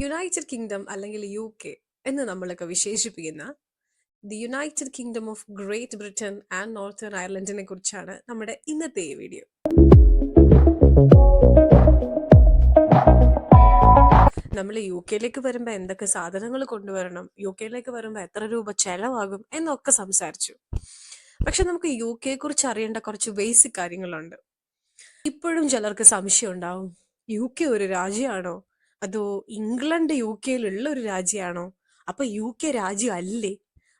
United kingdom അല്ലെങ്കിൽ UK എന്ന് നമ്മളൊക്കെ വിശേഷിപ്പിക്കുന്ന the United Kingdom of Great Britain and Northern അയർലൻഡിനെ കുറിച്ചാണ് നമ്മുടെ ഇന്നത്തെ ഈ വീഡിയോ. നമ്മൾ UK വരുമ്പോൾ എന്തൊക്കെ സാധനങ്ങൾ കൊണ്ടുവരണം, UK വരുമ്പോൾ എത്ര രൂപ ചെലവാകും എന്നൊക്കെ സംസാരിച്ചു. പക്ഷെ നമുക്ക് UK കുറിച്ച് അറിയേണ്ട കുറച്ച് ബേസിക് കാര്യങ്ങളുണ്ട്. ഇപ്പോഴും ചിലർക്ക് സംശയം ഉണ്ടാവും, UK ഒരു രാജ്യമാണോ, അതോ ഇംഗ്ലണ്ട് UK ഒരു രാജ്യമാണോ, അപ്പൊ UK രാജ്യം അല്ലേ?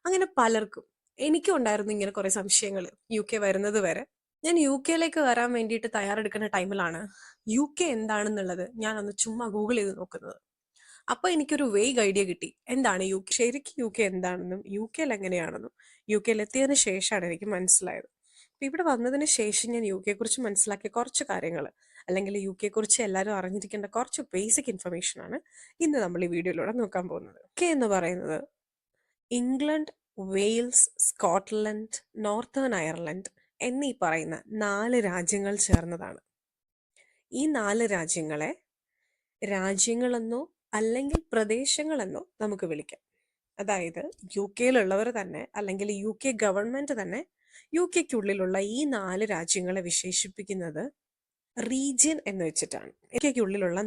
അങ്ങനെ പലർക്കും, എനിക്കും ഉണ്ടായിരുന്നു ഇങ്ങനെ കുറെ സംശയങ്ങൾ UK വരുന്നത് വരെ. ഞാൻ UK വരാൻ വേണ്ടിയിട്ട് തയ്യാറെടുക്കുന്ന ടൈമിലാണ് UK എന്താണെന്നുള്ളത് ഞാൻ ഒന്ന് ചുമ്മാ ഗൂഗിൾ ചെയ്ത് നോക്കുന്നത്. അപ്പൊ എനിക്കൊരു വേഗ് ഐഡിയ കിട്ടി, എന്താണ് UK, ശരിക്കും UK എന്താണെന്നും UK എങ്ങനെയാണെന്നും UK എത്തിയതിനു ശേഷമാണ് എനിക്ക് മനസ്സിലായത്. ഇവിടെ വന്നതിന് ശേഷം ഞാൻ UK കുറിച്ച് മനസ്സിലാക്കിയ കുറച്ച് കാര്യങ്ങൾ, അല്ലെങ്കിൽ UK കുറിച്ച് എല്ലാവരും അറിഞ്ഞിരിക്കേണ്ട കുറച്ച് ബേസിക് ഇൻഫർമേഷൻ ആണ് ഇന്ന് നമ്മൾ ഈ വീഡിയോയിലൂടെ നോക്കാൻ പോകുന്നത്. UK എന്ന് പറയുന്നത് England, Wales, Scotland, northern Ireland എന്നീ പറയുന്ന 4 രാജ്യങ്ങൾ ചേർന്നതാണ്. ഈ 4 രാജ്യങ്ങളെ രാജ്യങ്ങളെന്നോ അല്ലെങ്കിൽ പ്രദേശങ്ങളെന്നോ നമുക്ക് വിളിക്കാം. അതായത് UK തന്നെ, അല്ലെങ്കിൽ UK ഗവൺമെന്റ് തന്നെ UK ഈ 4 രാജ്യങ്ങളെ വിശേഷിപ്പിക്കുന്നത് റീജിയൻ എന്ന് വെച്ചിട്ടാണ്. UK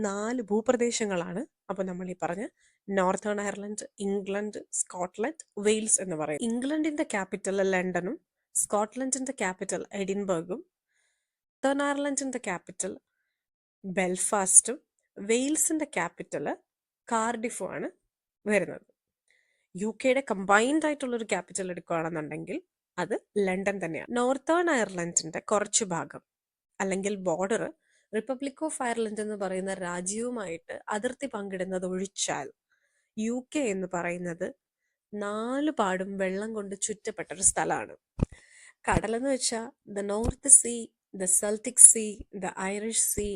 4 ഭൂപ്രദേശങ്ങളാണ് അപ്പൊ നമ്മൾ ഈ പറഞ്ഞ Northern Ireland, England, Scotland, Wales എന്ന് പറയും. ഇംഗ്ലണ്ടിന്റെ ക്യാപിറ്റൽ ലണ്ടനും, സ്കോട്ട്ലൻഡിന്റെ ക്യാപിറ്റൽ എഡിൻബർഗും, നോർത്തേൺ അയർലൻഡിന്റെ ക്യാപിറ്റൽ ബെൽഫാസ്റ്റും, വെയിൽസിന്റെ ക്യാപിറ്റൽ കാർഡിഫും ആണ് വരുന്നത്. UK കമ്പൈൻഡ് ആയിട്ടുള്ള ഒരു ക്യാപിറ്റൽ എടുക്കുകയാണെന്നുണ്ടെങ്കിൽ അത് ലണ്ടൻ തന്നെയാണ്. നോർത്തേൺ അയർലൻഡിന്റെ കുറച്ച് ഭാഗം അല്ലെങ്കിൽ ബോർഡർ റിപ്പബ്ലിക് ഓഫ് അയർലൻഡ് എന്ന് പറയുന്ന രാജ്യവുമായിട്ട് അതിർത്തി പങ്കിടുന്നത് ഒഴിച്ചാൽ UK എന്ന് പറയുന്നത് 4 പാടും വെള്ളം കൊണ്ട് ചുറ്റപ്പെട്ട ഒരു സ്ഥലമാണ്. കടലെന്ന് വെച്ചാൽ the North Sea, the Celtic Sea, the Irish Sea,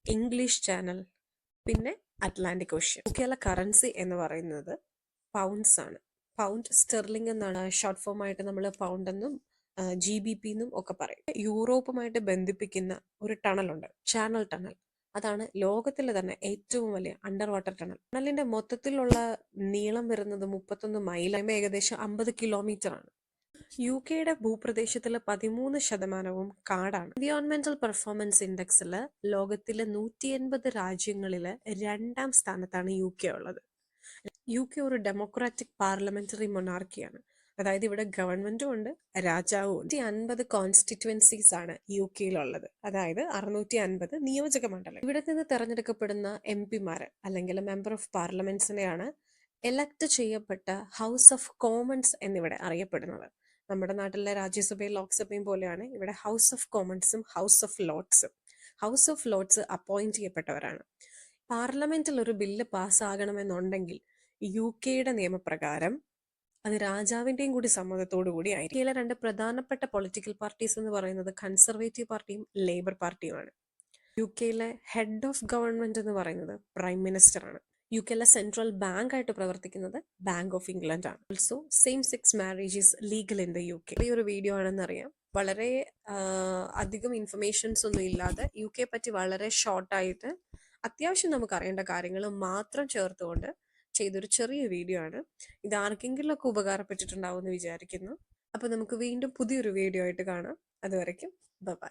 English Channel, പിന്നെ അറ്റ്ലാന്റിക് ഓഷ്യൻ. UKയിലെ കറൻസി എന്ന് പറയുന്നത് പൗണ്ട്സ് ആണ്. പൗണ്ട് സ്റ്റെർലിംഗ് എന്നാണ് ഷോർട്ട് ഫോം ആയിട്ട് നമ്മൾ പൗണ്ട് എന്നും GBP എന്നും ഒക്കെ പറയും. യൂറോപ്പുമായിട്ട് ബന്ധിപ്പിക്കുന്ന ഒരു ടണലുണ്ട്, ചാനൽ ടണൽ. അതാണ് ലോകത്തിലെ തന്നെ ഏറ്റവും വലിയ അണ്ടർ വാട്ടർ ടണൽ. ടണലിന്റെ മൊത്തത്തിലുള്ള നീളം വരുന്നത് 31 മൈൽ, ഏകദേശം 50 കിലോമീറ്റർ ആണ്. UK ഭൂപ്രദേശത്തിലെ 13% കാടാണ്. എൻവയോൺമെന്റൽ പെർഫോമൻസ് ഇൻഡെക്സിൽ ലോകത്തിലെ 180 രാജ്യങ്ങളിലെ 2ാം സ്ഥാനത്താണ് UK ഉള്ളത്. UK ഒരു ഡെമോക്രാറ്റിക് പാർലമെന്ററി മൊണാർക്കിയാണ്. അതായത് ഇവിടെ ഗവൺമെന്റും ഉണ്ട്, രാജാവും ഉണ്ട്. 150 കോൺസ്റ്റിറ്റ്യുവൻസീസ് ആണ് UK അതായത് 650 നിയോജക മണ്ഡലം. ഇവിടെ നിന്ന് തെരഞ്ഞെടുക്കപ്പെടുന്ന MP-മാര് അല്ലെങ്കിൽ മെമ്പർ ഓഫ് പാർലമെന്റ്സിനെയാണ് എലക്ട് ചെയ്യപ്പെട്ട ഹൗസ് ഓഫ് കോമൺസ് എന്നിവിടെ അറിയപ്പെടുന്നത്. നമ്മുടെ നാട്ടിലെ രാജ്യസഭയും ലോക്സഭയും പോലെയാണ് ഇവിടെ ഹൗസ് ഓഫ് കോമൺസും ഹൗസ് ഓഫ് ലോർഡ്സും. ഹൗസ് ഓഫ് ലോർഡ്സ് അപ്പോയിന്റ് ചെയ്യപ്പെട്ടവരാണ്. പാർലമെന്റിൽ ഒരു ബില്ല് പാസ്സാകണമെന്നുണ്ടെങ്കിൽ UK നിയമപ്രകാരം അത് രാജാവിന്റെയും കൂടി സമ്മതത്തോടു കൂടി ആയിരിക്കും. ഇതിലെ 2 പ്രധാനപ്പെട്ട പൊളിറ്റിക്കൽ പാർട്ടീസ് എന്ന് പറയുന്നത് കൺസർവേറ്റീവ് പാർട്ടിയും ലേബർ പാർട്ടിയുമാണ്. UK ഹെഡ് ഓഫ് ഗവൺമെന്റ് എന്ന് പറയുന്നത് പ്രൈം മിനിസ്റ്റർ ആണ്. UK സെൻട്രൽ ബാങ്ക് ആയിട്ട് പ്രവർത്തിക്കുന്നത് ബാങ്ക് ഓഫ് ഇംഗ്ലണ്ട് ആണ്. Also same sex marriage is legal in the UK. ഈ ഒരു വീഡിയോ ആണെന്നറിയാം, വളരെ അധികം ഇൻഫർമേഷൻസ് ഒന്നും ഇല്ലാതെ UK പറ്റി വളരെ ഷോർട്ടായിട്ട് അത്യാവശ്യം നമുക്ക് അറിയേണ്ട കാര്യങ്ങൾ മാത്രം ചേർത്തുകൊണ്ട് ചെയ്തൊരു ചെറിയ വീഡിയോ ആണ്. ഇത് ആർക്കെങ്കിലും ഒക്കെ ഉപകാരപ്പെട്ടിട്ടുണ്ടാവും എന്ന് വിചാരിക്കുന്നു. അപ്പൊ നമുക്ക് വീണ്ടും പുതിയൊരു വീഡിയോ ആയിട്ട് കാണാം. അതുവരയ്ക്കും ബൈ.